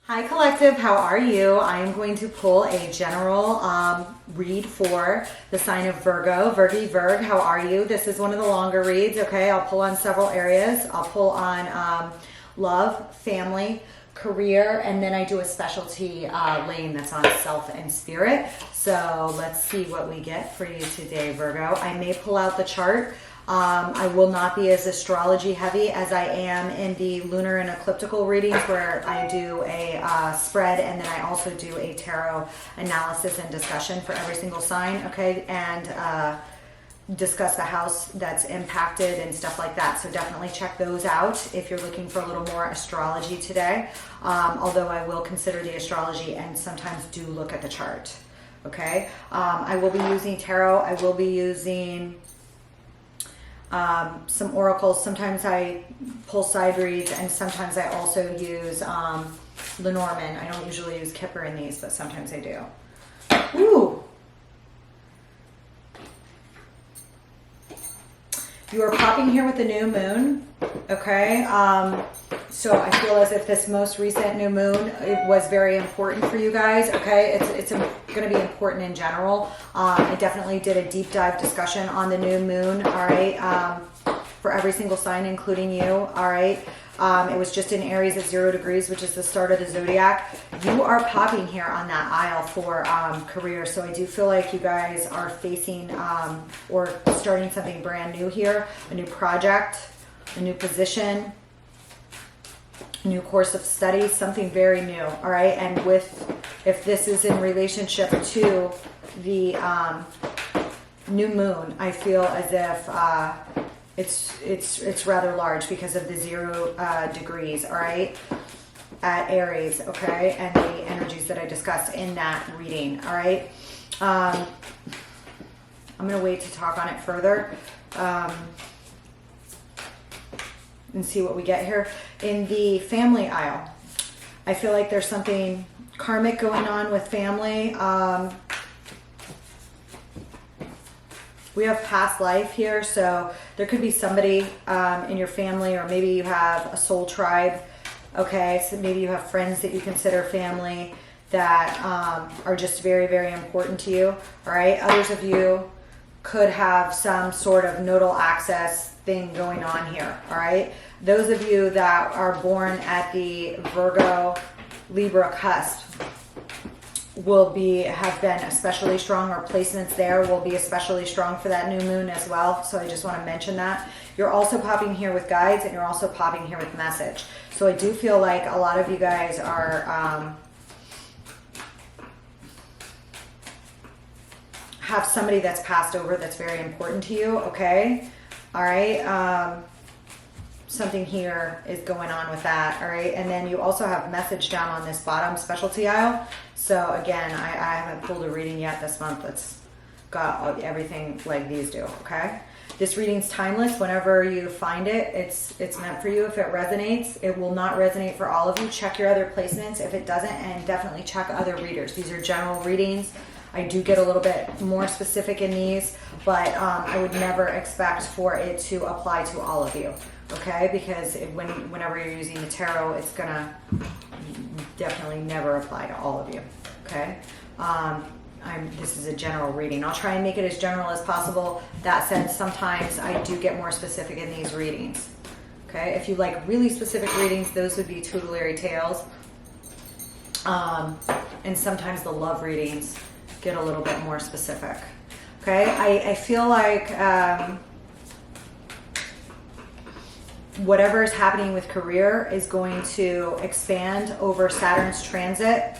Hi Collective, how are you? I am going to pull a general read for the sign of Virgo. Virg, how are you? This is one of the longer reads, okay? I'll pull on several areas. I'll pull on love, family, career, and then I do a specialty lane that's on self and spirit. So let's see what we get for you today, Virgo. I may pull out the chart. I will not be as astrology heavy as I am in the lunar and ecliptical readings, where I do a spread and then I also do a tarot analysis and discussion for every single sign, okay, and discuss the house that's impacted and stuff like that. So definitely check those out if you're looking for a little more astrology today, although I will consider the astrology and sometimes do look at the chart, okay. I will be using tarot. I will be using some oracles. Sometimes I pull side reads, and sometimes I also use Lenormand. I don't usually use Kipper in these, but sometimes I do. Ooh! You are popping here with the new moon, okay? So I feel as if this most recent new moon, it was very important for you guys, okay? It's going to be important in general. I definitely did a deep dive discussion on the new moon, all right, for every single sign, including you, all right? It was just in Aries at 0 degrees, which is the start of the zodiac. You are popping here on that aisle for career. So I do feel like you guys are facing or starting something brand new here, a new project, a new position, a new course of study, something very new, all right? And if this is in relationship to the new moon, I feel as if it's rather large because of the 0 degrees, all right, at Aries, okay, and the energies that I discussed in that reading, all right. I'm going to wait to talk on it further and see what we get here. In the family aisle, I feel like there's something karmic going on with family. We have past life here, so there could be somebody in your family, or maybe you have a soul tribe, okay? So maybe you have friends that you consider family that are just very, very important to you, all right? Others of you could have some sort of nodal access thing going on here, all right? Those of you that are born at the Virgo Libra cusp will have been especially strong, or placements there will be especially strong for that new moon as well. So I just want to mention that. You're also popping here with guides, and you're also popping here with message. So I do feel like a lot of you guys are have somebody that's passed over that's very important to you, okay? All right. Something here is going on with that, all right? And then you also have message down on this bottom specialty aisle. So again, I haven't pulled a reading yet this month that's got everything like these do, okay? This reading's timeless. Whenever you find it, it's meant for you. If it resonates, it will not resonate for all of you. Check your other placements if it doesn't, and definitely check other readers. These are general readings. I do get a little bit more specific in these, but I would never expect for it to apply to all of you, okay? Because whenever you're using the tarot, it's gonna definitely never apply to all of you, okay? This is a general reading. I'll try and make it as general as possible. That said, sometimes I do get more specific in these readings, okay? If you like really specific readings, those would be tutelary tales. And sometimes the love readings get a little bit more specific, okay? I feel like whatever is happening with career is going to expand over Saturn's transit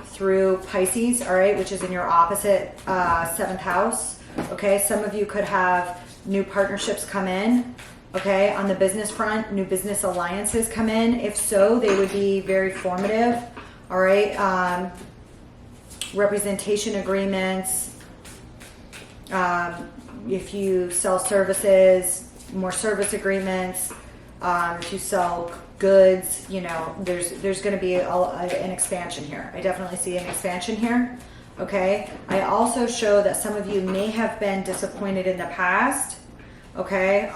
through Pisces, all right, which is in your opposite 7th house, okay? Some of you could have new partnerships come in, okay? On the business front, new business alliances come in. If so, they would be very formative, all right? Representation agreements. If you sell services, more service agreements. If you sell goods, you know, there's going to be an expansion here. I definitely see an expansion here, okay? I also show that some of you may have been disappointed in the past, okay?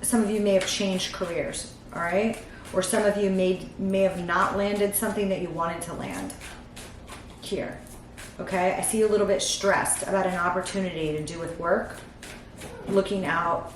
Some of you may have changed careers, all right? Or some of you may have not landed something that you wanted to land here. Okay, I see you a little bit stressed about an opportunity to do with work, looking out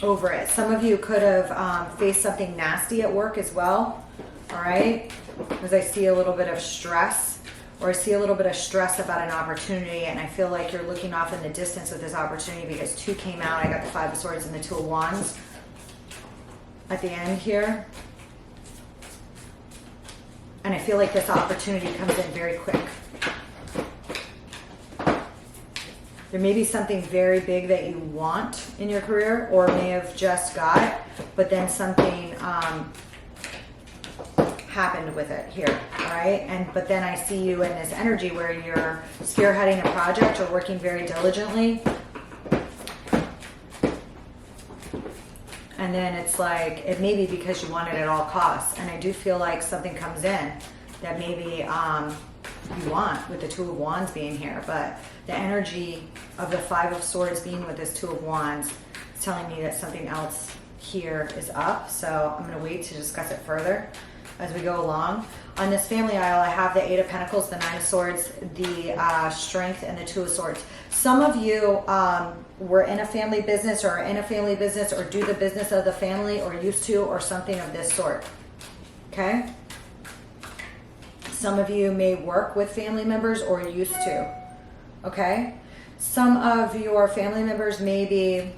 over it. Some of you could have faced something nasty at work as well, all right? Because I see a little bit of stress, or I see a little bit of stress about an opportunity, and I feel like you're looking off in the distance with this opportunity because 2 came out. I got the 5 of Swords and the 2 of Wands at the end here. And I feel like this opportunity comes in very quick. There may be something very big that you want in your career, or may have just got, but then something happened with it here, all right? But then I see you in this energy where you're spearheading a project or working very diligently. And then it's like, it may be because you want it at all costs. And I do feel like something comes in that maybe you want, with the 2 of Wands being here. But the energy of the 5 of Swords being with this 2 of Wands is telling me that something else here is up. So I'm going to wait to discuss it further as we go along. On this family aisle, I have the 8 of Pentacles, the 9 of Swords, the Strength, and the 2 of Swords. Some of you were in a family business, or are in a family business, or do the business of the family, or used to, or something of this sort. Okay? Some of you may work with family members, or used to. Okay? Some of your family members may be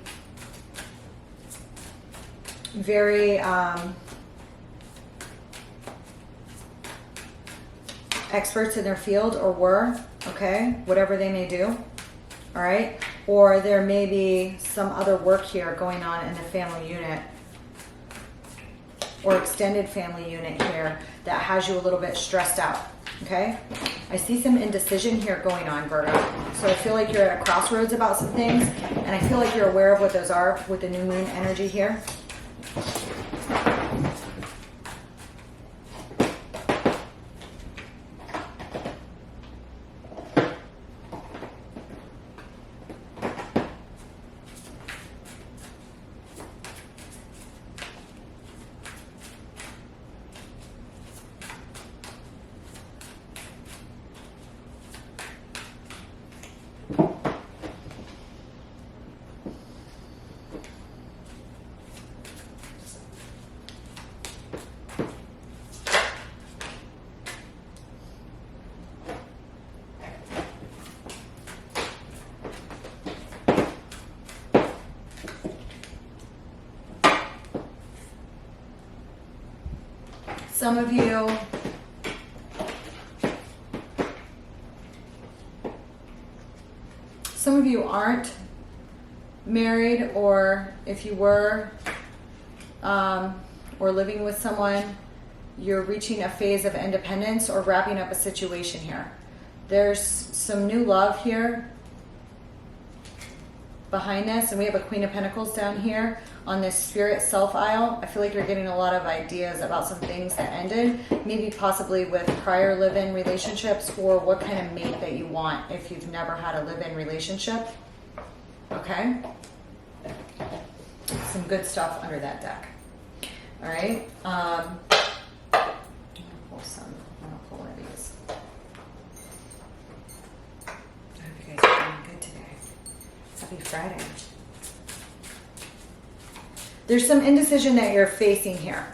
very experts in their field, or were, okay, whatever they may do, all right? Or there may be some other work here going on in the family unit, or extended family unit here, that has you a little bit stressed out, okay? I see some indecision here going on, Virgo. So I feel like you're at a crossroads about some things, and I feel like you're aware of what those are with the new moon energy here. Some of you aren't married, or if you were, or living with someone, you're reaching a phase of independence or wrapping up a situation here. There's some new love here behind this, and we have a Queen of Pentacles down here on this Spirit Self aisle. I feel like you're getting a lot of ideas about some things that ended, maybe possibly with prior live-in relationships, or what kind of mate that you want if you've never had a live-in relationship. Okay? Some good stuff under that deck. All right? I'm gonna pull one of these. I hope you guys are doing good today. Happy Friday. There's some indecision that you're facing here,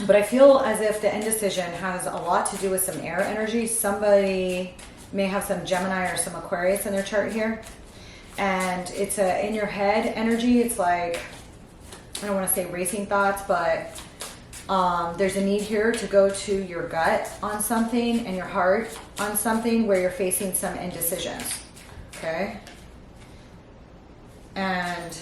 but I feel as if the indecision has a lot to do with some air energy. Somebody may have some Gemini or some Aquarius in their chart here, and it's a in your head energy. It's like, I don't want to say racing thoughts, but there's a need here to go to your gut on something and your heart on something where you're facing some indecisions. Okay? And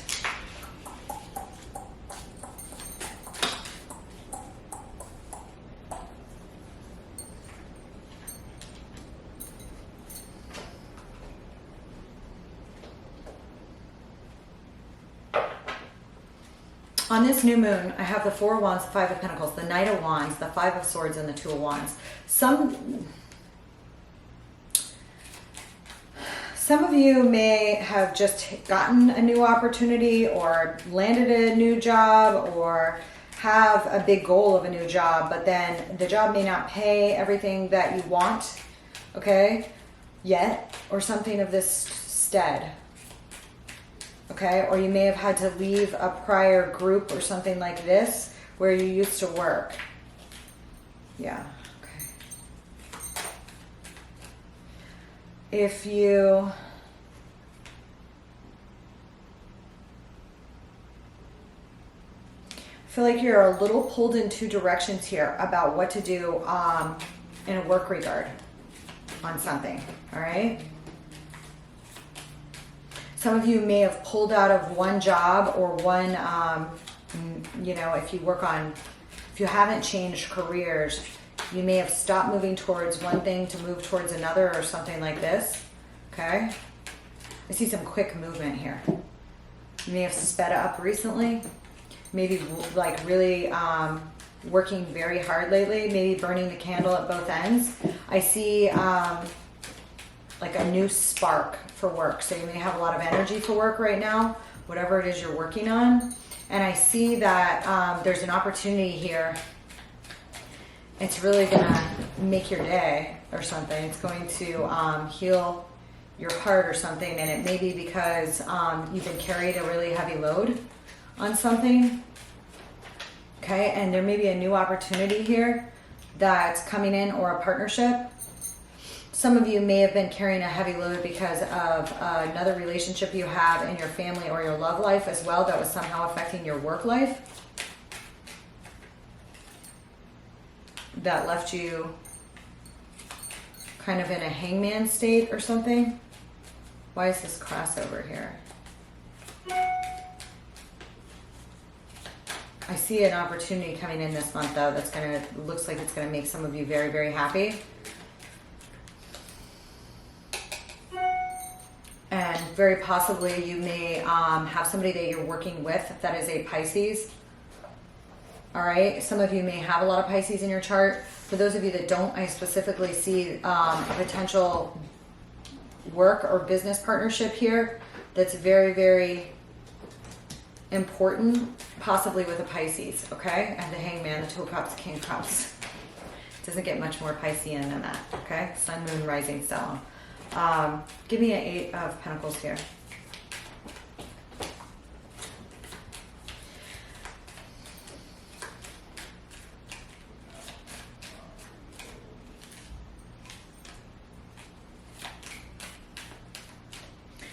on this new moon, I have the 4 of Wands, the 5 of Pentacles, the Knight of Wands, the 5 of Swords, and the 2 of Wands. Some Some of you may have just gotten a new opportunity or landed a new job or have a big goal of a new job, but then the job may not pay everything that you want, okay, yet, or something of this stead, okay? Or you may have had to leave a prior group or something like this where you used to work. Yeah, okay. If you feel like you're a little pulled in two directions here about what to do in a work regard on something, all right? Some of you may have pulled out of one job or one, you know, if you haven't changed careers, you may have stopped moving towards one thing to move towards another or something like this, okay? I see some quick movement here. You may have sped up recently, maybe like really working very hard lately, maybe burning the candle at both ends. I see like a new spark for work. So you may have a lot of energy for work right now, whatever it is you're working on. And I see that there's an opportunity here. It's really gonna make your day or something. It's going to heal your heart or something. And it may be because you've been carried a really heavy load on something. Okay, and there may be a new opportunity here that's coming in or a partnership. Some of you may have been carrying a heavy load because of another relationship you have in your family or your love life as well that was somehow affecting your work life. That left you kind of in a hangman state or something. Why is this crossover here? I see an opportunity coming in this month though that's looks like it's gonna make some of you very, very happy. And very possibly you may have somebody that you're working with that is a Pisces. All right, some of you may have a lot of Pisces in your chart. For those of you that don't, I specifically see a potential work or business partnership here that's very, very important, possibly with a Pisces, okay? And the Hangman, the Two of Cups, King of Cups. Doesn't get much more Piscean than that, okay? Sun, Moon, Rising, Stellar. Give me an Eight of Pentacles here.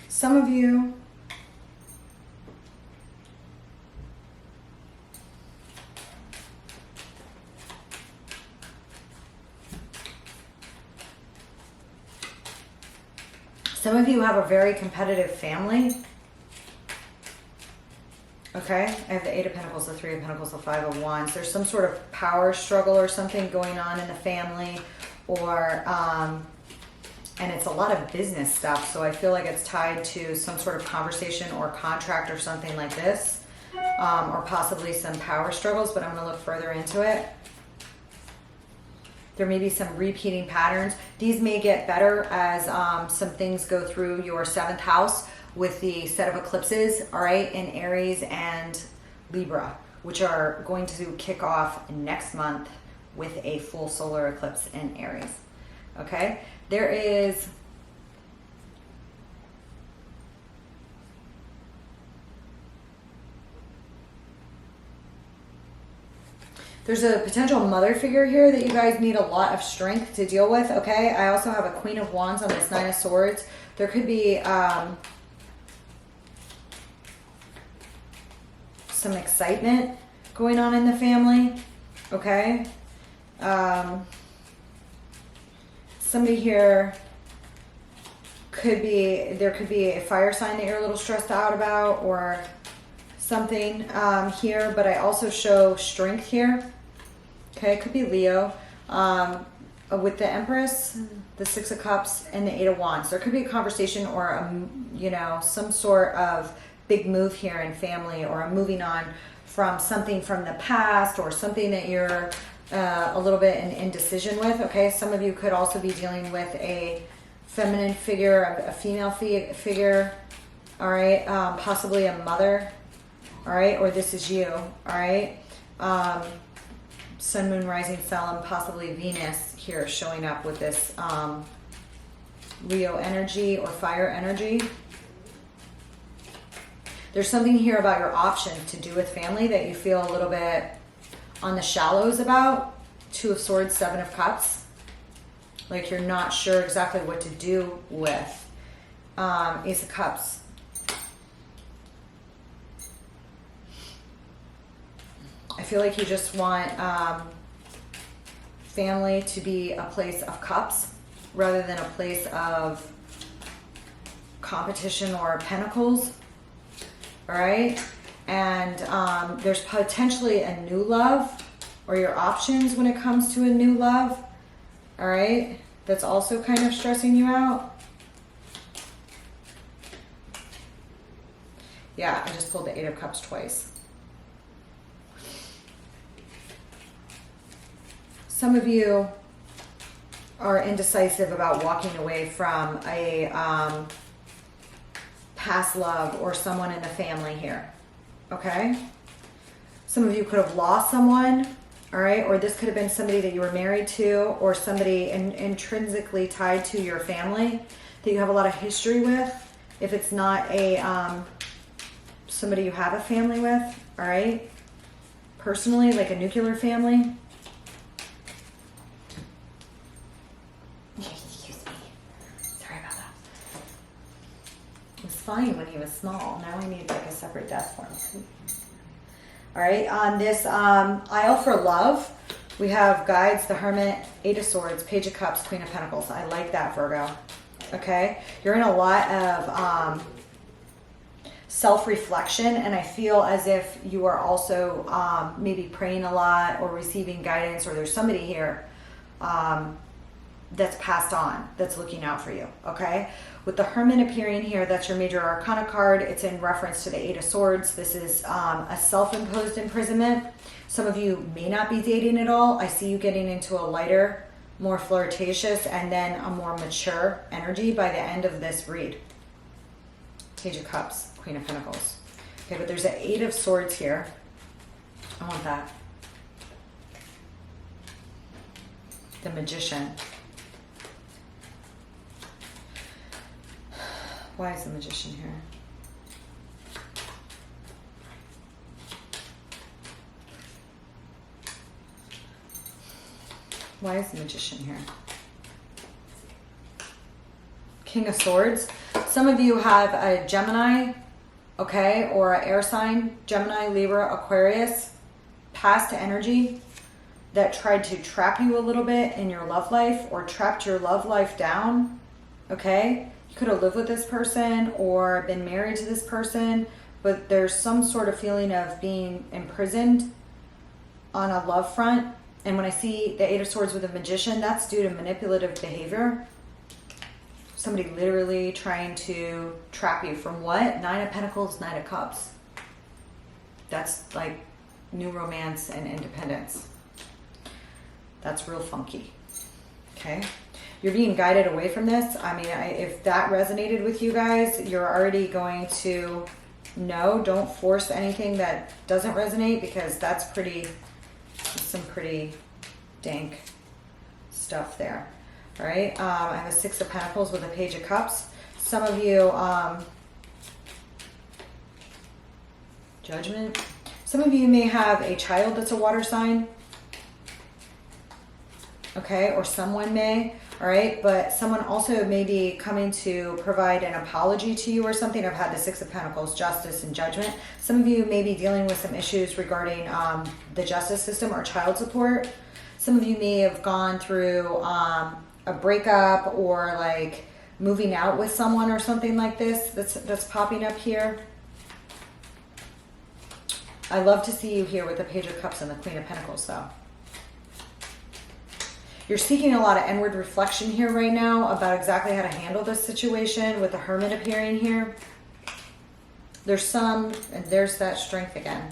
Some of you have a very competitive family. Okay, I have the Eight of Pentacles, the Three of Pentacles, the Five of Wands. There's some sort of power struggle or something going on in the family, or and it's a lot of business stuff, so I feel like it's tied to some sort of conversation or contract or something like this, or possibly some power struggles, but I'm going to look further into it. There may be some repeating patterns. These may get better as some things go through your 7th house with the set of eclipses, all right, in Aries and Libra, which are going to kick off next month with a full solar eclipse in Aries, okay? There's a potential mother figure here that you guys need a lot of strength to deal with, okay? I also have a Queen of Wands on this Nine of Swords. There could be some excitement going on in the family, okay? Somebody here there could be a fire sign that you're a little stressed out about or something here, but I also show strength here. Okay, it could be Leo with the Empress, the Six of Cups, and the Eight of Wands. There could be a conversation or some sort of big move here in family, or a moving on from something from the past, or something that you're a little bit in indecision with. Okay, some of you could also be dealing with a feminine figure, a female figure, all right, possibly a mother, all right, or this is you, all right. Sun, moon, rising, stellium, possibly Venus here showing up with this Leo energy or fire energy. There's something here about your options to do with family that you feel a little bit on the shallows about. Two of Swords, Seven of Cups. Like you're not sure exactly what to do with. Ace of Cups. I feel like you just want family to be a place of cups rather than a place of competition or pentacles. All right. And there's potentially a new love or your options when it comes to a new love. All right. That's also kind of stressing you out. Yeah, I just pulled the Eight of Cups twice. Some of you are indecisive about walking away from a past love or someone in the family here, okay? Some of you could have lost someone, all right? Or this could have been somebody that you were married to or somebody intrinsically tied to your family that you have a lot of history with. If it's not a somebody you have a family with, all right? Personally, like a nuclear family. Excuse me. Sorry about that. It was fine when he was small. Now I need like a separate desk for him. All right, on this aisle for love, we have Guides, the Hermit, Eight of Swords, Page of Cups, Queen of Pentacles. I like that, Virgo. Okay, you're in a lot of self-reflection, and I feel as if you are also maybe praying a lot or receiving guidance, or there's somebody here that's passed on, that's looking out for you, okay? With the Hermit appearing here, that's your major arcana card. It's in reference to the Eight of Swords. This is a self-imposed imprisonment. Some of you may not be dating at all. I see you getting into a lighter, more flirtatious, and then a more mature energy by the end of this read. Page of Cups, Queen of Pentacles. Okay, but there's an Eight of Swords here. I want that. The Magician. Why is the Magician here? Why is the Magician here? King of Swords. Some of you have a Gemini, okay, or an air sign, Gemini, Libra, Aquarius, past energy that tried to trap you a little bit in your love life or trapped your love life down, okay? You could have lived with this person or been married to this person, but there's some sort of feeling of being imprisoned on a love front. And when I see the Eight of Swords with a Magician, that's due to manipulative behavior. Somebody literally trying to trap you from what? Nine of Pentacles, Nine of Cups. That's like new romance and independence. That's real funky. Okay. You're being guided away from this. I mean, if that resonated with you guys, you're already going to know. Don't force anything that doesn't resonate, because that's some pretty dank stuff there. All right. I have a Six of Pentacles with a Page of Cups. Some of you, Judgment. Some of you may have a child that's a water sign. Okay, or someone may, all right, but someone also may be coming to provide an apology to you or something. I've had the Six of Pentacles, Justice, and Judgment. Some of you may be dealing with some issues regarding the justice system or child support. Some of you may have gone through a breakup or like moving out with someone or something like this that's popping up here. I love to see you here with the Page of Cups and the Queen of Pentacles, though. You're seeking a lot of inward reflection here right now about exactly how to handle this situation with the Hermit appearing here. There's and there's that strength again.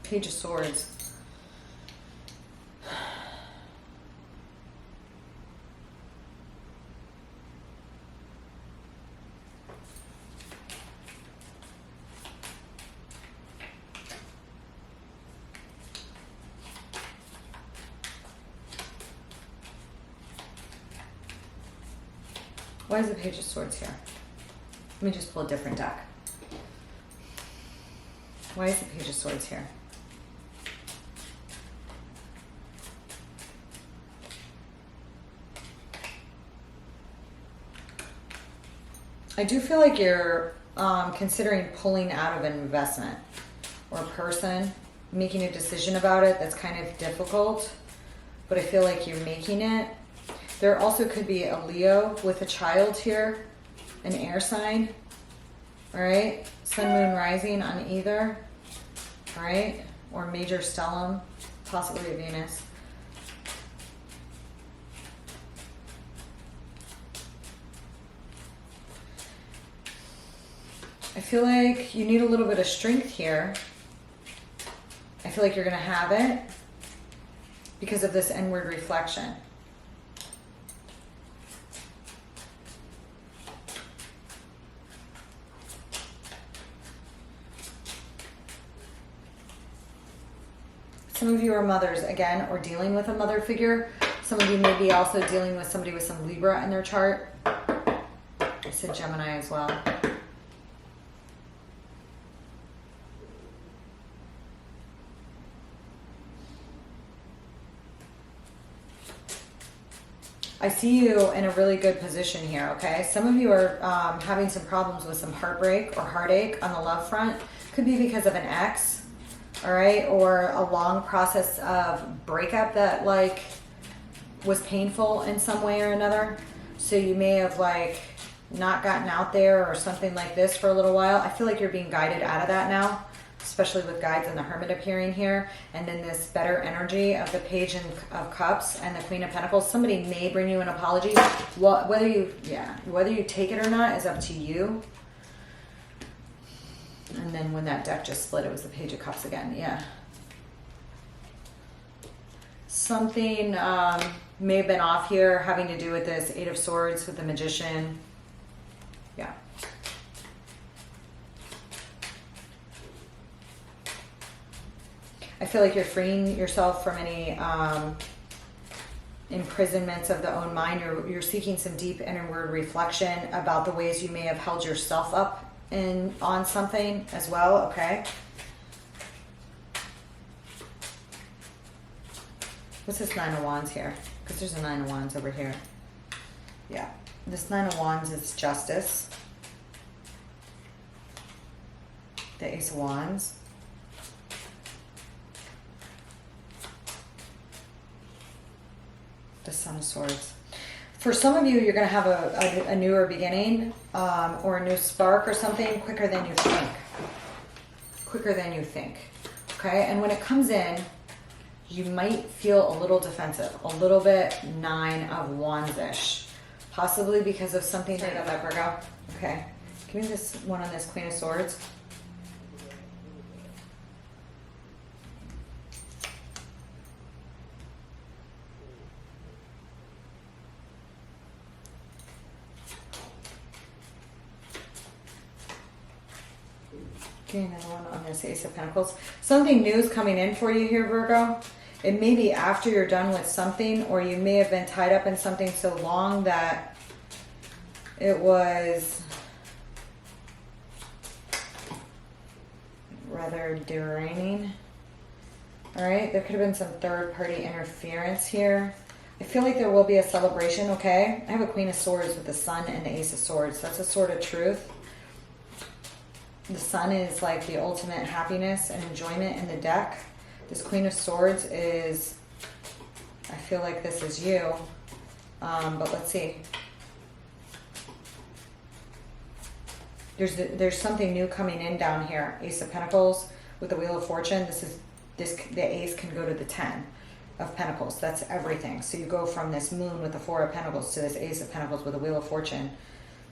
Page of Swords. Why is the Page of Swords here? Let me just pull a different deck. Why is the Page of Swords here? I do feel like you're considering pulling out of an investment or person, making a decision about it that's kind of difficult, but I feel like you're making it. There also could be a Leo with a child here, an air sign, all right? Sun, moon, rising on either, all right? Or major stellium, possibly a Venus. I feel like you need a little bit of strength here. I feel like you're going to have it because of this inward reflection. Some of you are mothers, again, or dealing with a mother figure. Some of you may be also dealing with somebody with some Libra in their chart. I said Gemini as well. I see you in a really good position here, okay? Some of you are having some problems with some heartbreak or heartache on the love front. Could be because of an ex, all right? Or a long process of breakup that like was painful in some way or another. So you may have like not gotten out there or something like this for a little while. I feel like you're being guided out of that now, especially with guides and the Hermit appearing here, and then this better energy of the Page of Cups and the Queen of Pentacles. Somebody may bring you an apology. Whether you take it or not is up to you. And then when that deck just split, it was the Page of Cups again. Yeah. Something may have been off here having to do with this Eight of Swords with the Magician. Yeah. I feel like you're freeing yourself from any imprisonments of the own mind. You're seeking some deep inward reflection about the ways you may have held yourself up on something as well, okay? What's this Nine of Wands here? Because there's a Nine of Wands over here. Yeah, this Nine of Wands is justice. The Ace of Wands. The Son of Swords. For some of you, you're going to have a newer beginning or a new spark or something quicker than you think. Quicker than you think. Okay? And when it comes in, you might feel a little defensive. A little bit Nine of Wands-ish. Possibly because of something like that, Virgo. Okay. Give me this one on this Queen of Swords. Okay, another one on this Ace of Pentacles. Something new is coming in for you here, Virgo. It may be after you're done with something, or you may have been tied up in something so long that it was rather draining. All right, there could have been some third-party interference here. I feel like there will be a celebration, okay? I have a Queen of Swords with the Sun and the Ace of Swords. That's a sword of truth. The Sun is like the ultimate happiness and enjoyment in the deck. This Queen of Swords is, I feel like this is you, but let's see. There's something new coming in down here. Ace of Pentacles with the Wheel of Fortune. The Ace can go to the 10 of Pentacles. That's everything. So you go from this Moon with the Four of Pentacles to this Ace of Pentacles with the Wheel of Fortune.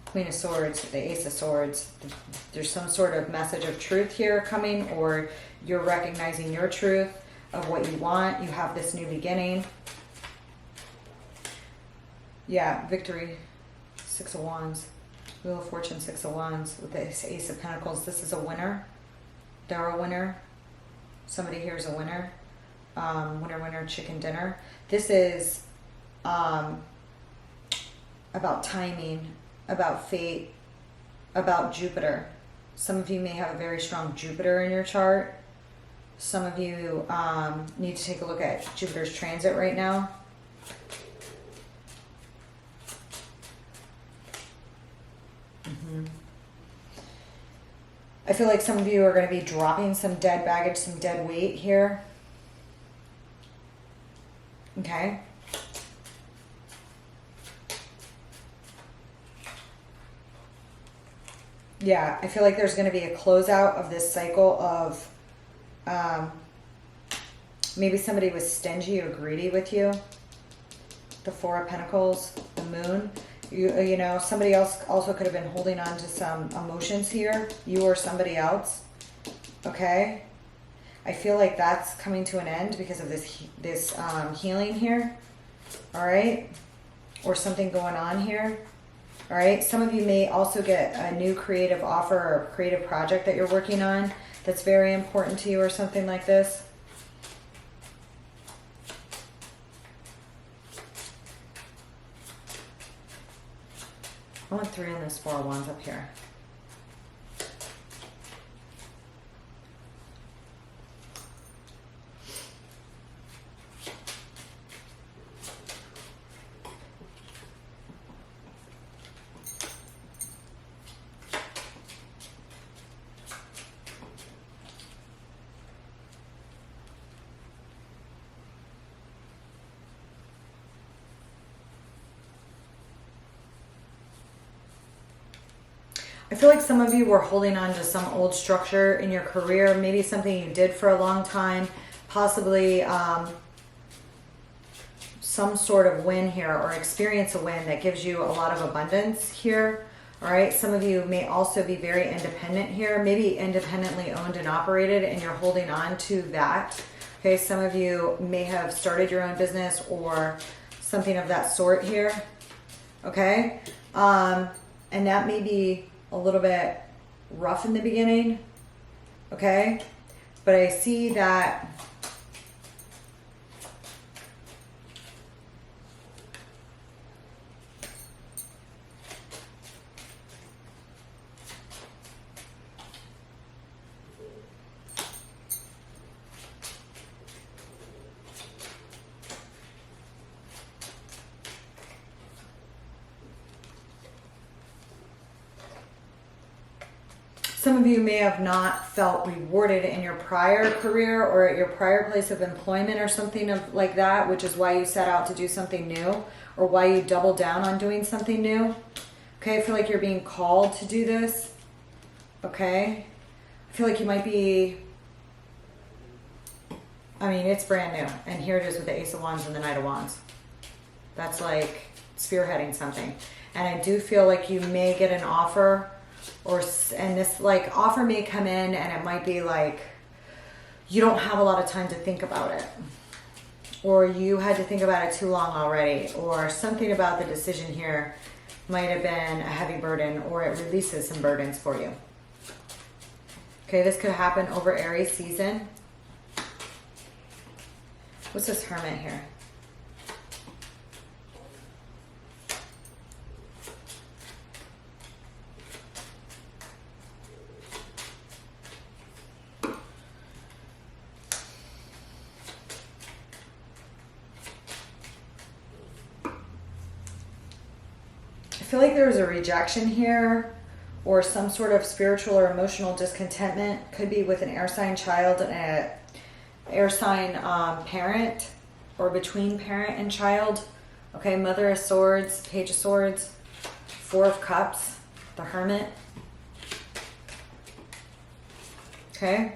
Queen of Swords, the Ace of Swords. There's some sort of message of truth here coming, or you're recognizing your truth of what you want. You have this new beginning. Yeah, victory. Six of Wands. Wheel of Fortune, Six of Wands with the Ace of Pentacles. This is a winner. They're a winner. Somebody here is a winner. Winner, winner, chicken dinner. This is about timing about fate, about Jupiter. Some of you may have a very strong Jupiter in your chart. Some of you need to take a look at Jupiter's transit right now. I feel like some of you are going to be dropping some dead baggage, some dead weight here. Okay. Yeah, I feel like there's going to be a closeout of this cycle of maybe somebody was stingy or greedy with you. The Four of Pentacles, the Moon. You know, somebody else also could have been holding on to some emotions here. You or somebody else. Okay. I feel like that's coming to an end because of this healing here. All right. Or something going on here. All right. Some of you may also get a new creative offer or creative project that you're working on that's very important to you or something like this. I want 3 on this 4 of Wands up here. I feel like some of you were holding on to some old structure in your career, maybe something you did for a long time, possibly some sort of win here or experience a win that gives you a lot of abundance here. All right. Some of you may also be very independent here, maybe independently owned and operated, and you're holding on to that. Okay. Some of you may have started your own business or something of that sort here. Okay. And that may be a little bit rough in the beginning, okay? But I see that some of you may have not felt rewarded in your prior career or at your prior place of employment or something like that, which is why you set out to do something new or why you doubled down on doing something new. Okay, I feel like you're being called to do this. Okay, I feel like you might be, I mean, it's brand new. And here it is with the Ace of Wands and the Knight of Wands. That's like spearheading something. And I do feel like you may get an offer and this like offer may come in and it might be like you don't have a lot of time to think about it, or you had to think about it too long already, or something about the decision here might have been a heavy burden, or it releases some burdens for you. Okay, this could happen over Aries season. What's this Hermit here? I feel like there was a rejection here or some sort of spiritual or emotional discontentment. Could be with an air sign child and an air sign parent, or between parent and child. Okay, Mother of Swords, Page of Swords, Four of Cups, the Hermit. Okay.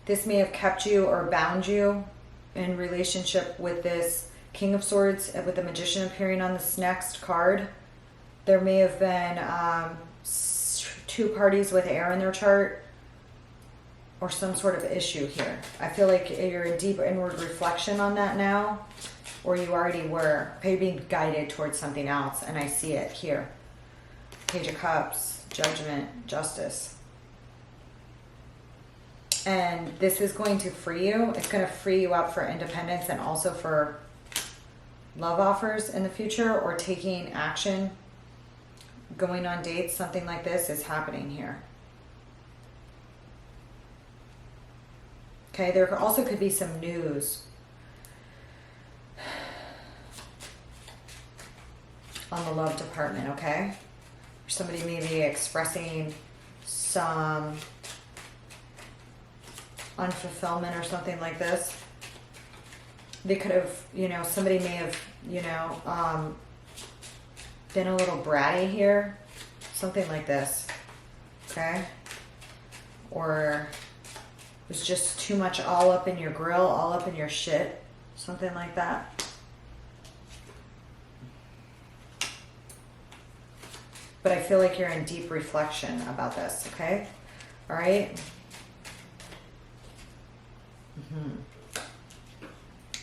This may have kept you or bound you in relationship with this King of Swords, with the Magician appearing on this next card. There may have been 2 parties with air in their chart or some sort of issue here. I feel like you're in deep inward reflection on that now, or you already were. You're being guided towards something else, and I see it here. Page of Cups, Judgment, Justice. And this is going to free you. It's going to free you up for independence and also for love offers in the future or taking action, going on dates, something like this is happening here. Okay, there also could be some news on the love department, okay? Somebody may be expressing some unfulfillment or something like this. They could have, you know, somebody may have, you know, been a little bratty here. Something like this, okay? Or it was just too much all up in your grill, all up in your shit. Something like that. But I feel like you're in deep reflection about this, okay? All right?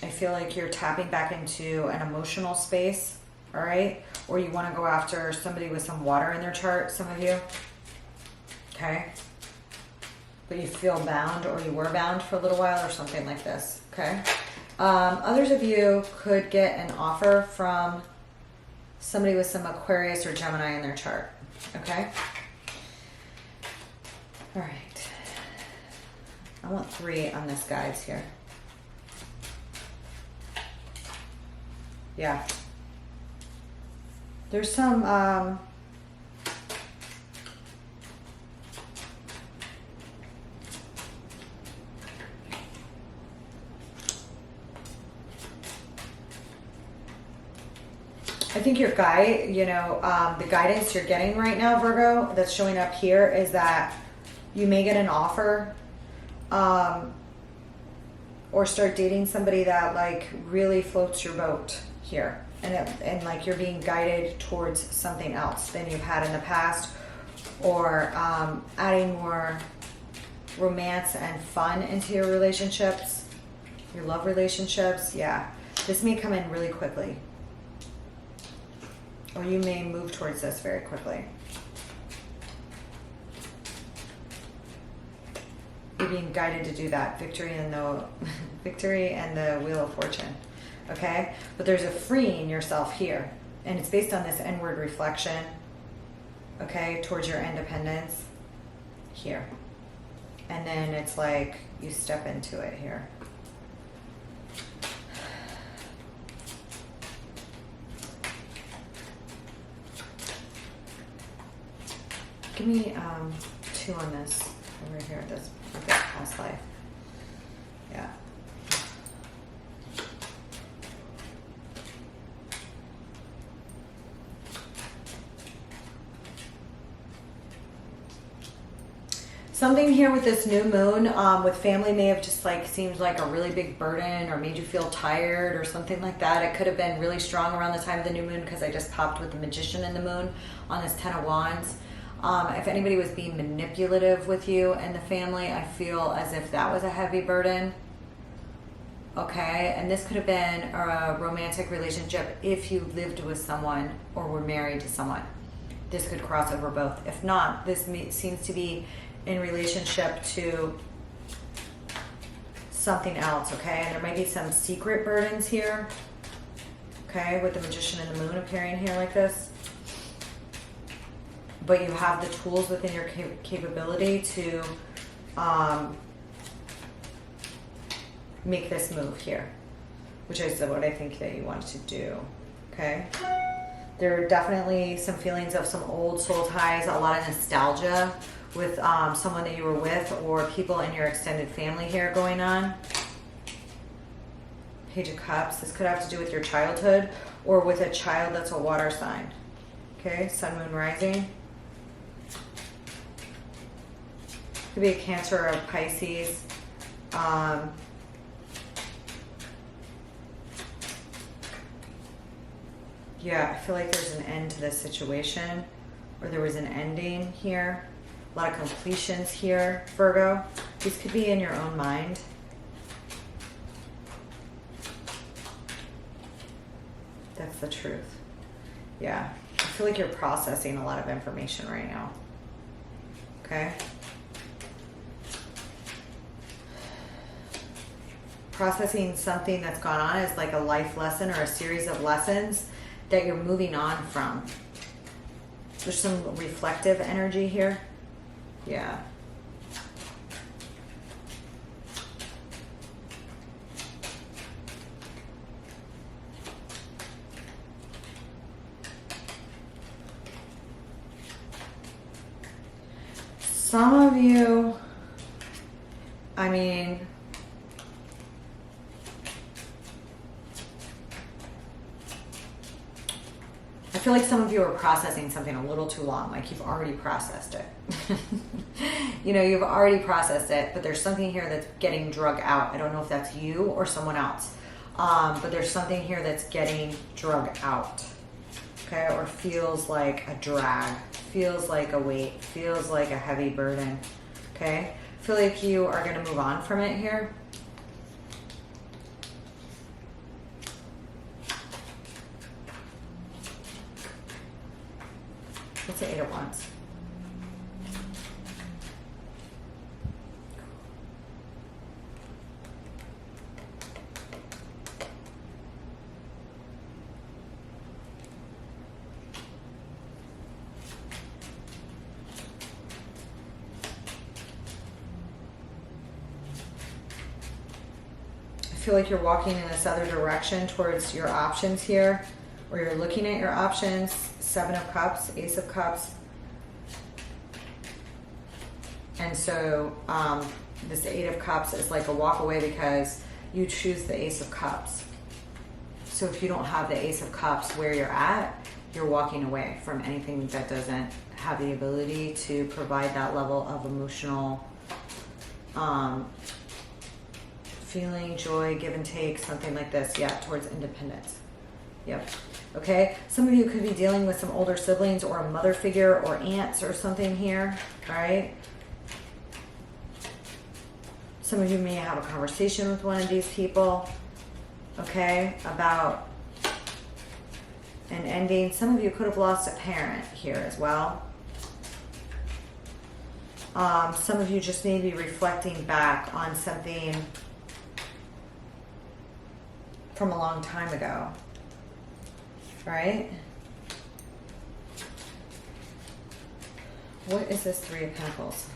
I feel like you're tapping back into an emotional space, all right? Or you want to go after somebody with some water in their chart, some of you, okay? But you feel bound, or you were bound for a little while, or something like this, okay? Others of you could get an offer from somebody with some Aquarius or Gemini in their chart, okay? All right. I want 3 on this, guys, here. Yeah. There's some, I think your guide, you know, the guidance you're getting right now, Virgo, that's showing up here is that you may get an offer, or start dating somebody that like really floats your boat here, and like you're being guided towards something else than you've had in the past, or adding more romance and fun into your relationships, your love relationships. Yeah, this may come in really quickly, or you may move towards this very quickly. You're being guided to do that. Victory and the Wheel of Fortune. Okay? But there's a freeing yourself here. And it's based on this inward reflection. Okay? Towards your independence. Here. And then it's like you step into it here. Give me 2 on this over here. This past life. Yeah. Something here with this new moon with family may have just like seemed like a really big burden, or made you feel tired or something like that. It could have been really strong around the time of the new moon, because I just popped with the Magician in the moon on this 10 of Wands. If anybody was being manipulative with you and the family, I feel as if that was a heavy burden. Okay, and this could have been a romantic relationship if you lived with someone or were married to someone. This could cross over both. If not, this seems to be in relationship to something else, okay? And there might be some secret burdens here, okay, with the Magician and the Moon appearing here like this. But you have the tools within your capability to make this move here, which is what I think that you want to do, okay? There are definitely some feelings of some old soul ties, a lot of nostalgia with someone that you were with, or people in your extended family here going on. Page of Cups. This could have to do with your childhood, or with a child that's a water sign. Okay, Sun, Moon, Rising. Could be a Cancer or a Pisces. Yeah, I feel like there's an end to this situation, or there was an ending here. A lot of completions here, Virgo. These could be in your own mind. That's the truth. Yeah, I feel like you're processing a lot of information right now. Okay? processing something that's gone on as like a life lesson or a series of lessons that you're moving on from. There's some reflective energy here. Yeah. Some of you, I mean, I feel like some of you are processing something a little too long, like you've already processed it. You know, you've already processed it, but there's something here that's getting drug out. I don't know if that's you or someone else, but there's something here that's getting drug out, okay, or feels like a drag, feels like a weight, feels like a heavy burden, okay? I feel like you are going to move on from it here. What's the Eight of Wands? I feel like you're walking in this other direction towards your options here, or you're looking at your options. Seven of Cups, Ace of Cups. And so this Eight of Cups is like a walk away because you choose the Ace of Cups. So if you don't have the Ace of Cups where you're at, you're walking away from anything that doesn't have the ability to provide that level of emotional feeling, joy, give and take, something like this. Yeah, towards independence. Yep. Okay, some of you could be dealing with some older siblings or a mother figure or aunts or something here, all right? Some of you may have a conversation with one of these people, okay, about an ending. Some of you could have lost a parent here as well. Some of you just may be reflecting back on something from a long time ago. Right? What is this Three of Pentacles?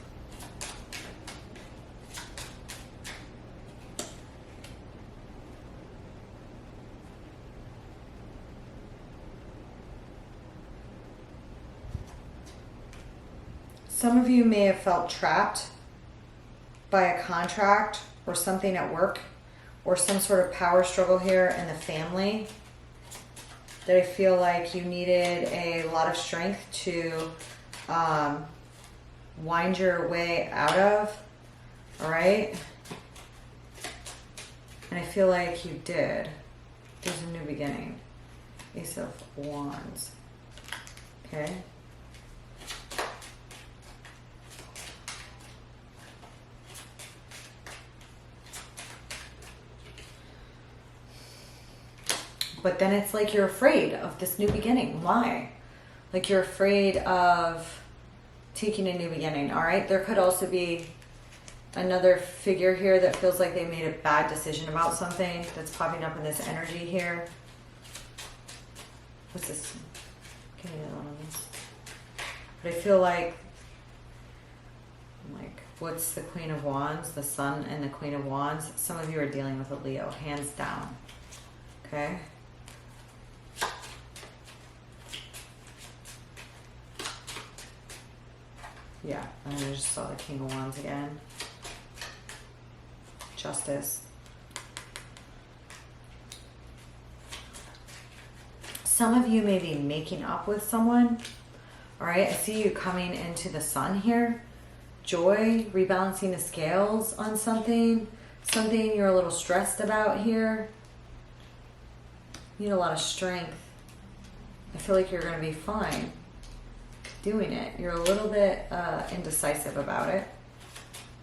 Some of you may have felt trapped by a contract or something at work or some sort of power struggle here in the family that I feel like you needed a lot of strength to wind your way out of, all right? And I feel like you did. There's a new beginning. Ace of Wands, okay? But then it's like you're afraid of this new beginning. Why? Like you're afraid of taking a new beginning, all right? There could also be another figure here that feels like they made a bad decision about something that's popping up in this energy here. What's this? Give me another one of these. But I feel like, what's the Queen of Wands? The Sun and the Queen of Wands. Some of you are dealing with a Leo, hands down, okay? Yeah, and I just saw the King of Wands again. Justice. Some of you may be making up with someone. All right, I see you coming into the sun here. Joy, rebalancing the scales on something. Something you're a little stressed about here. You need a lot of strength. I feel like you're going to be fine doing it. You're a little bit indecisive about it,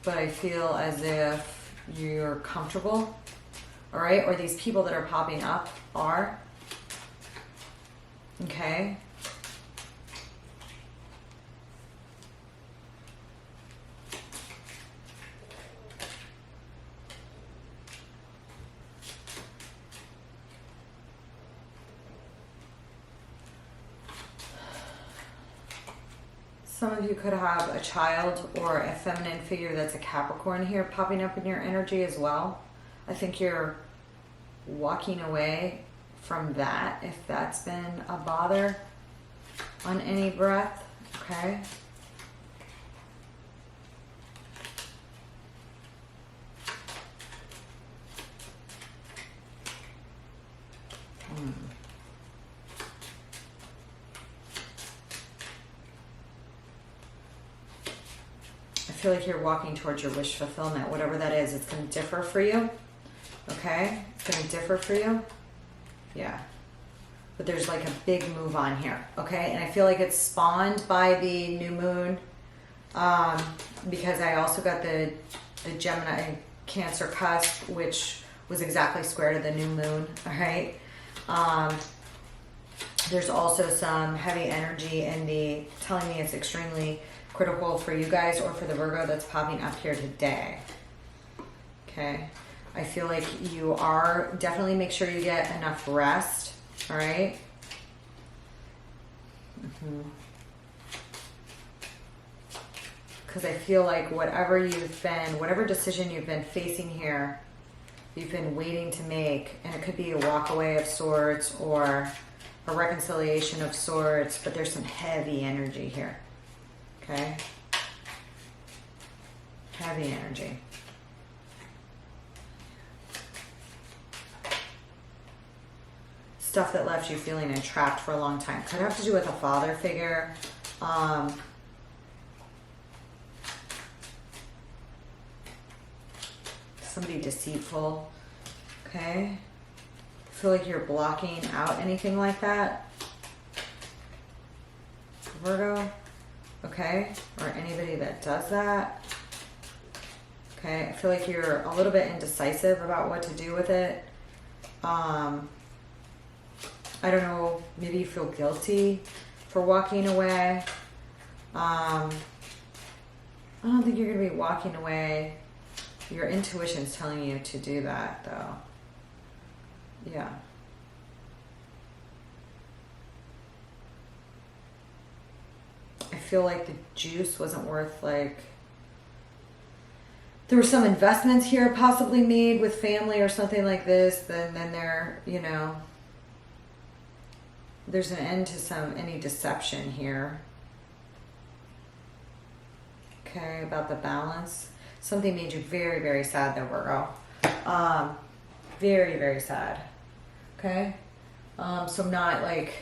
but I feel as if you're comfortable, all right? Or these people that are popping up are, okay? Some of you could have a child or a feminine figure that's a Capricorn here popping up in your energy as well. I think you're walking away from that if that's been a bother on any breath, okay? I feel like you're walking towards your wish fulfillment, whatever that is. It's going to differ for you, okay? It's going to differ for you. Yeah. But there's like a big move on here, okay? And I feel like it's spawned by the new moon, because I also got the Gemini Cancer cusp, which was exactly square to the new moon, all right? There's also some heavy energy in the, telling me it's extremely critical for you guys or for the Virgo that's popping up here today, okay? I feel like you are, definitely make sure you get enough rest, all right? Because I feel like whatever decision you've been facing here, you've been waiting to make, and it could be a walk away of sorts or a reconciliation of sorts, but there's some heavy energy here, okay? Heavy energy. Stuff that left you feeling entrapped for a long time. Could have to do with a father figure. Somebody deceitful. Okay. I feel like you're blocking out anything like that. Virgo. Okay. Or anybody that does that. Okay. I feel like you're a little bit indecisive about what to do with it. I don't know, maybe you feel guilty for walking away. I don't think you're going to be walking away. Your intuition's telling you to do that, though. Yeah. I feel like the juice wasn't worth, like... There were some investments here possibly made with family or something like this. Then there, you know... There's an end to any deception here. Okay, about the balance. Something made you very, very sad though, Virgo. Very, very sad. Okay? So not like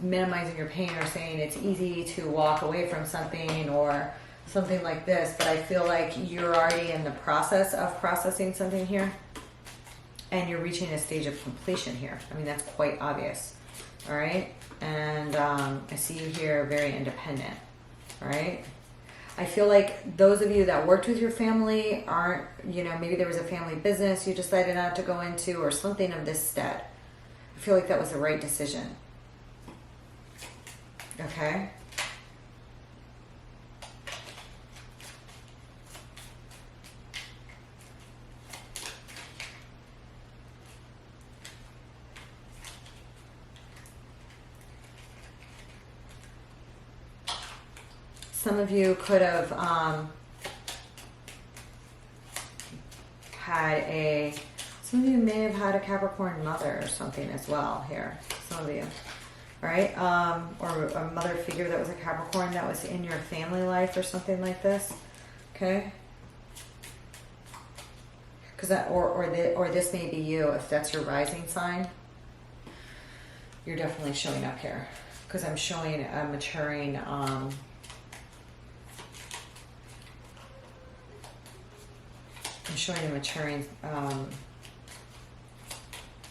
minimizing your pain or saying it's easy to walk away from something or something like this, but I feel like you're already in the process of processing something here and you're reaching a stage of completion here. I mean, that's quite obvious. All right. And I see you here very independent. All right. I feel like those of you that worked with your family aren't, you know, maybe there was a family business you decided not to go into or something of this stead. I feel like that was the right decision. Okay. Some of you could have some of you may have had a Capricorn mother or something as well here. Some of you, all right? Or a mother figure that was a Capricorn that was in your family life or something like this, okay? Because that, or this may be you if that's your rising sign. You're definitely showing up here because I'm showing a maturing. I'm showing a maturing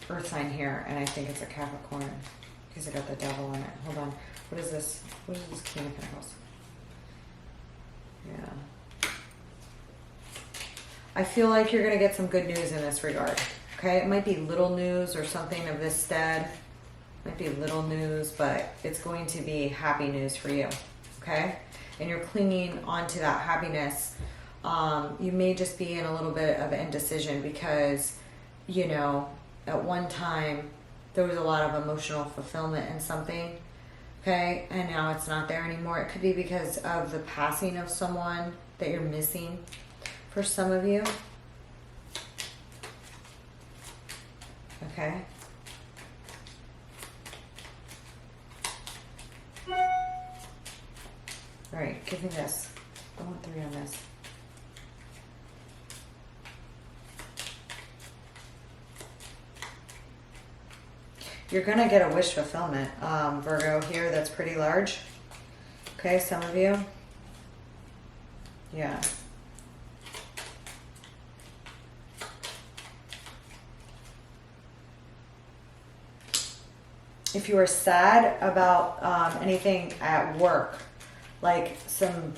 earth sign here, and I think it's a Capricorn because I got the devil in it. Hold on. What is this? What is this King of Pentacles? Yeah. I feel like you're going to get some good news in this regard. Okay? It might be little news or something of this stead. It might be little news, but it's going to be happy news for you. Okay? And you're clinging onto that happiness. You may just be in a little bit of indecision because, you know, at one time there was a lot of emotional fulfillment in something Okay, and now it's not there anymore. It could be because of the passing of someone that you're missing for some of you. Okay. All right, give me this. I want 3 on this. You're going to get a wish fulfillment, Virgo, here. That's pretty large. Okay, some of you. Yeah. If you are sad about anything at work, like some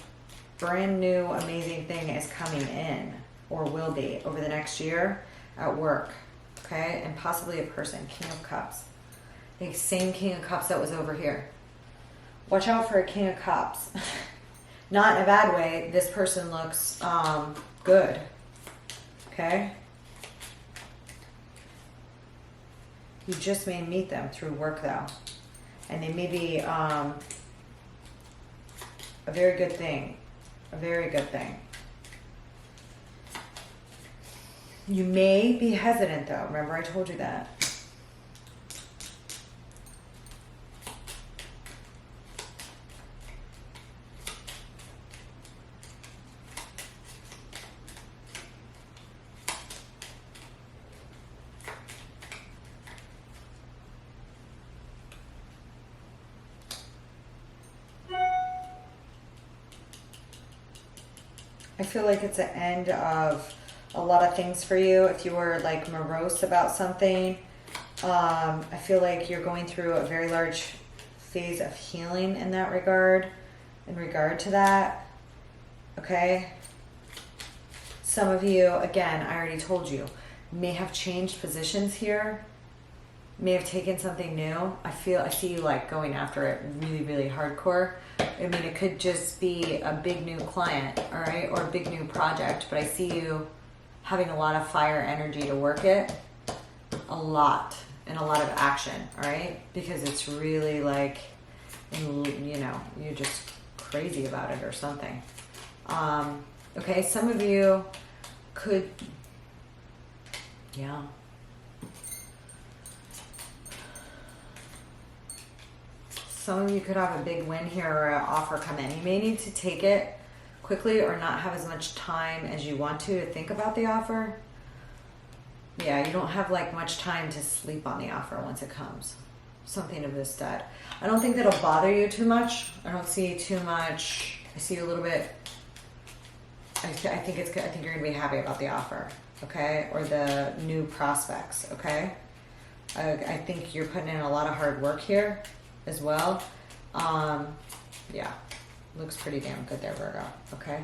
brand new amazing thing is coming in or will be over the next year at work, okay? And possibly a person, King of Cups. The same King of Cups that was over here. Watch out for a King of Cups. Not in a bad way. This person looks good, okay? You just may meet them through work though. And they may be a very good thing. A very good thing. You may be hesitant though. Remember I told you that. I feel like it's an end of a lot of things for you. If you were like morose about something, I feel like you're going through a very large phase of healing in that regard, in regard to that. Okay. Some of you, again, I already told you, may have changed positions here, may have taken something new. I see you like going after it really, really hardcore. I mean, it could just be a big new client, all right, or a big new project, but I see you having a lot of fire energy to work it, a lot, and a lot of action, all right, because it's really like, you know, you're just crazy about it or something. Okay, some of you could, yeah. Some of you could have a big win here or an offer come in. You may need to take it quickly or not have as much time as you want to think about the offer. Yeah, you don't have like much time to sleep on the offer once it comes. Something of this stat. I don't think that'll bother you too much. I don't see too much. I see a little bit. I think you're gonna be happy about the offer, okay, or the new prospects, okay. I think you're putting in a lot of hard work here as well. Yeah, looks pretty damn good there, Virgo, okay?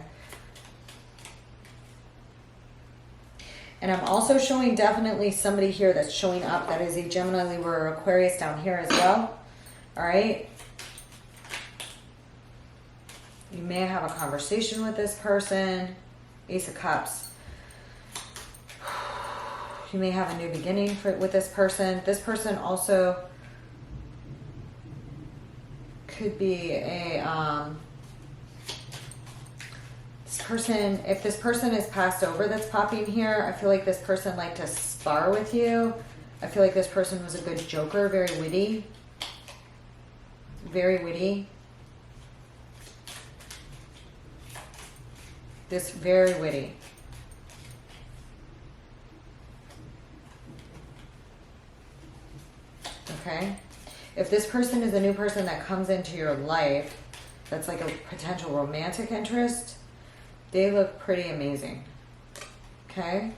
And I'm also showing definitely somebody here that's showing up that is a Gemini, Libra, or Aquarius down here as well, all right? You may have a conversation with this person, Ace of Cups. You may have a new beginning with this person. This person also could be a this person, if this person is passed over that's popping here, I feel like this person liked to spar with you. I feel like this person was a good joker, very witty. Very witty. This very witty. Okay? If this person is a new person that comes into your life, that's like a potential romantic interest, they look pretty amazing. Okay?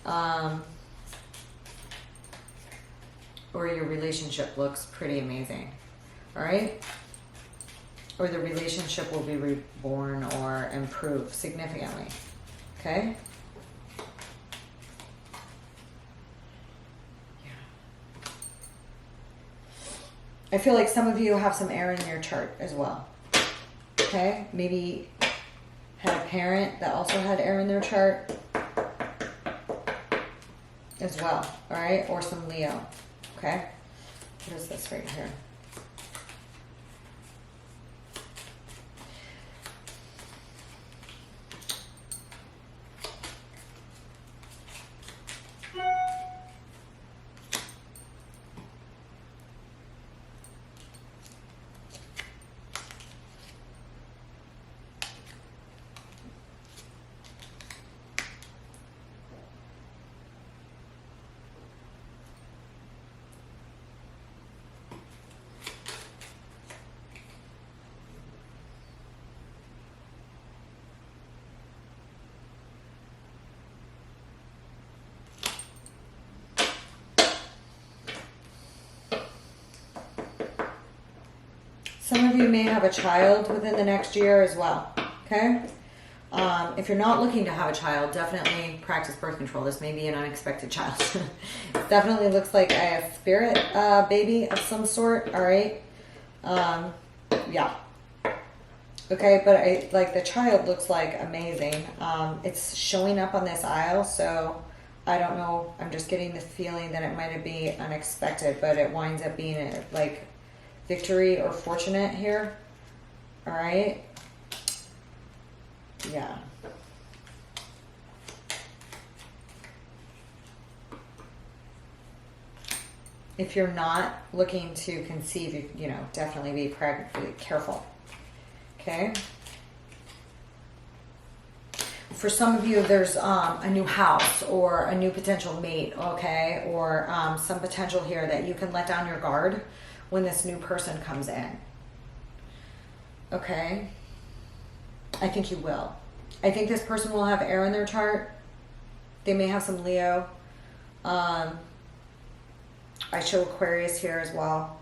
Or your relationship looks pretty amazing. All right? Or the relationship will be reborn or improve significantly. Okay? I feel like some of you have some air in your chart as well. Okay? Maybe had a parent that also had air in their chart as well. All right? Or some Leo. Okay? What is this right here? you may have a child within the next year as well. Okay. If you're not looking to have a child, definitely practice birth control. This may be an unexpected child. It definitely looks like a spirit baby of some sort. All right. Yeah. Okay, but like the child looks like amazing. It's showing up on this aisle, so I don't know. I'm just getting the feeling that it might be unexpected, but it winds up being like victory or fortunate here. All right. Yeah. If you're not looking to conceive, you know, definitely be careful. Okay. For some of you, there's a new house or a new potential mate, okay, or some potential here that you can let down your guard when this new person comes in. Okay. I think you will. I think this person will have air in their chart. They may have some Leo. I show Aquarius here as well.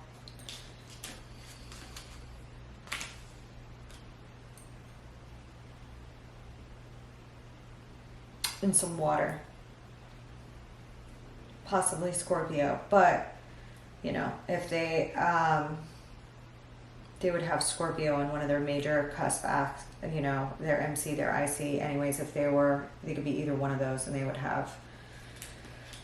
And some water. Possibly Scorpio. But, you know, if they would have Scorpio in one of their major cusp acts, you know, their MC, their IC. Anyways, if they could be either one of those, and they would have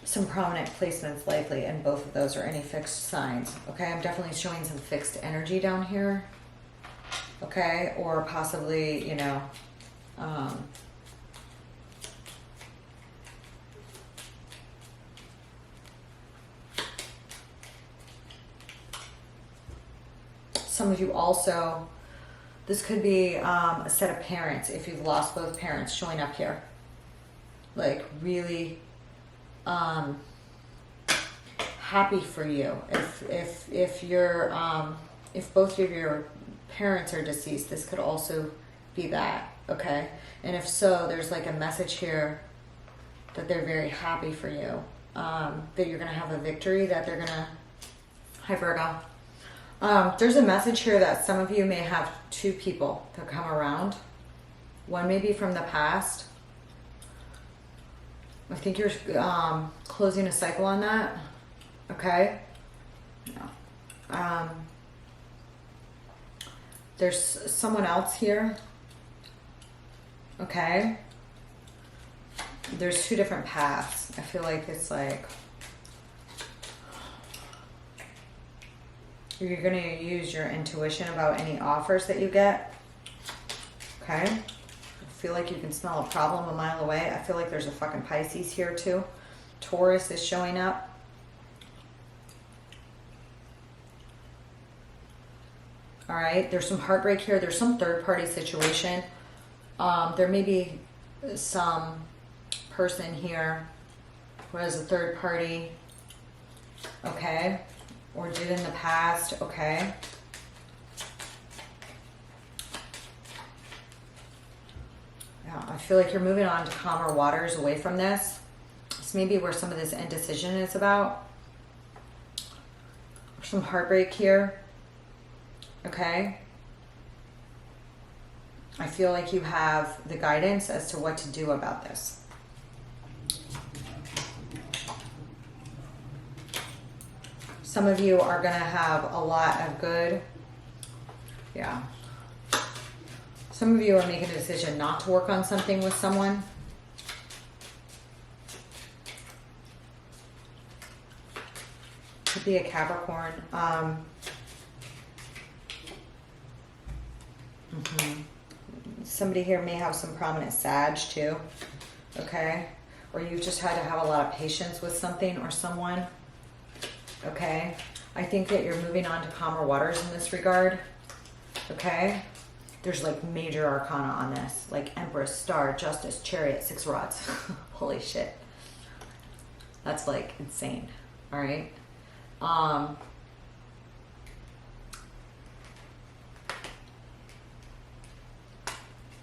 some prominent placements likely in both of those or any fixed signs. Okay, I'm definitely showing some fixed energy down here. Okay, or possibly, you know, some of you also, this could be a set of parents if you've lost both parents showing up here. Like really happy for you. If you're if both of your parents are deceased, this could also be that. Okay, and if so, there's like a message here that they're very happy for you, that you're gonna have a victory, that they're gonna. Hi Virgo. There's a message here that some of you may have two people that come around. One may be from the past. I think you're closing a cycle on that. Okay. No. There's someone else here. Okay. There's two different paths. I feel like it's like you're going to use your intuition about any offers that you get. Okay. I feel like you can smell a problem a mile away. I feel like there's a fucking Pisces here too. Taurus is showing up. All right. There's some heartbreak here. There's some third party situation. There may be some person here who has a third party. Okay. Or did in the past. Okay. Yeah, I feel like you're moving on to calmer waters away from this. This may be where some of this indecision is about. Some heartbreak here. Okay. I feel like you have the guidance as to what to do about this. Some of you are going to have a lot of good, yeah. Some of you are making a decision not to work on something with someone. Could be a Capricorn. Somebody here may have some prominent Sag too. Okay. Or you've just had to have a lot of patience with something or someone. Okay. I think that you're moving on to calmer waters in this regard. Okay. There's like major arcana on this, like Empress, Star, Justice, Chariot, 6 rods. Holy shit. That's like insane. All right.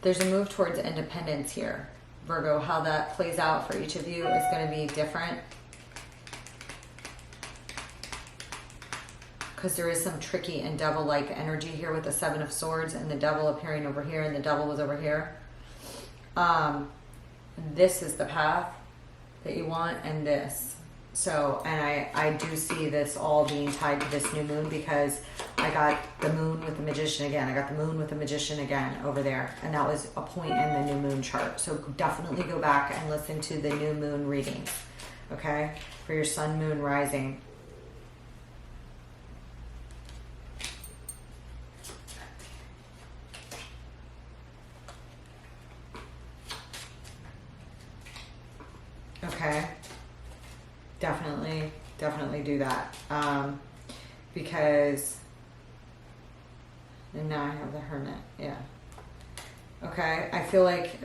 There's a move towards independence here. Virgo, how that plays out for each of you is going to be different. because there is some tricky and devil-like energy here with the Seven of Swords and the devil appearing over here, and the devil was over here. This is the path that you want, and this. So, and I do see this all being tied to this new moon, because I got the moon with the Magician again. I got the moon with the Magician again over there. And that was a point in the new moon chart. So definitely go back and listen to the new moon readings, okay? For your sun, moon, rising. Okay. Definitely do that. Because, and now I have the Hermit, yeah. Okay, I feel like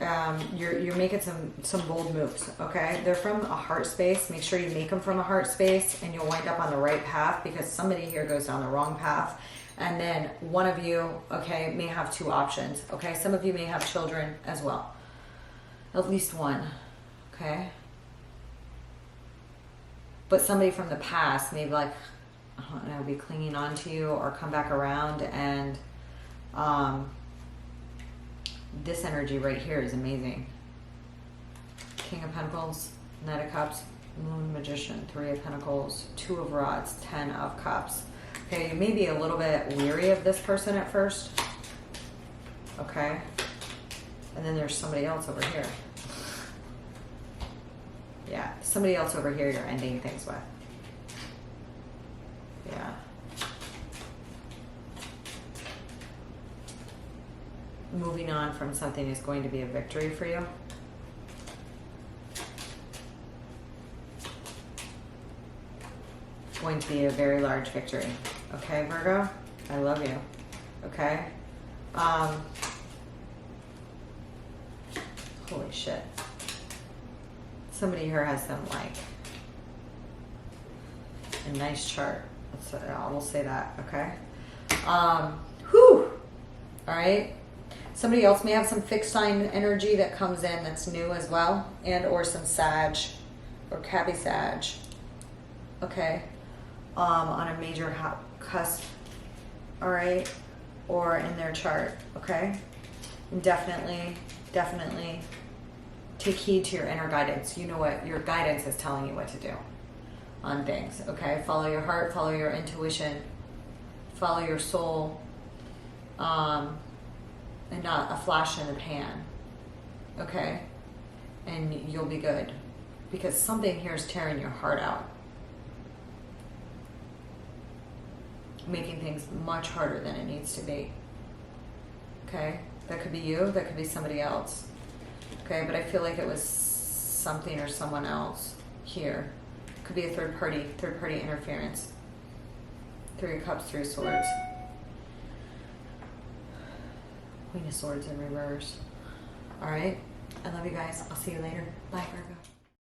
you're making some bold moves, okay? They're from a heart space. Make sure you make them from a heart space, and you'll wind up on the right path, because somebody here goes down the wrong path. And then one of you, okay, may have two options, okay? Some of you may have children as well. At least one, okay? But somebody from the past may be like, I don't know, be clinging on to you or come back around. And this energy right here is amazing. King of Pentacles, Knight of Cups, Moon, Magician, Three of Pentacles, Two of Rods, 10 of Cups. Okay, you may be a little bit weary of this person at first. Okay. And then there's somebody else over here. Yeah, somebody else over here you're ending things with. Yeah. Moving on from something is going to be a victory for you. Going to be a very large victory. Okay, Virgo? I love you. Okay? Holy shit. Somebody here has them like a nice chart. I will say that, okay? Whew. All right. Somebody else may have some fixed sign energy that comes in that's new as well, and or some Sag or Cabby Sag. Okay. On a major cusp. All right. Or in their chart. Okay. And definitely take heed to your inner guidance. You know what your guidance is telling you what to do on things, okay? Follow your heart, follow your intuition, follow your soul, and not a flash in the pan, okay? And you'll be good, because something here is tearing your heart out, making things much harder than it needs to be, okay? That could be you, that could be somebody else. Okay, but I feel like it was something or someone else here. Could be a third party interference. Three of Cups, Three of Swords. Queen of Swords in reverse. All right, I love you guys. I'll see you later. Bye, Virgo.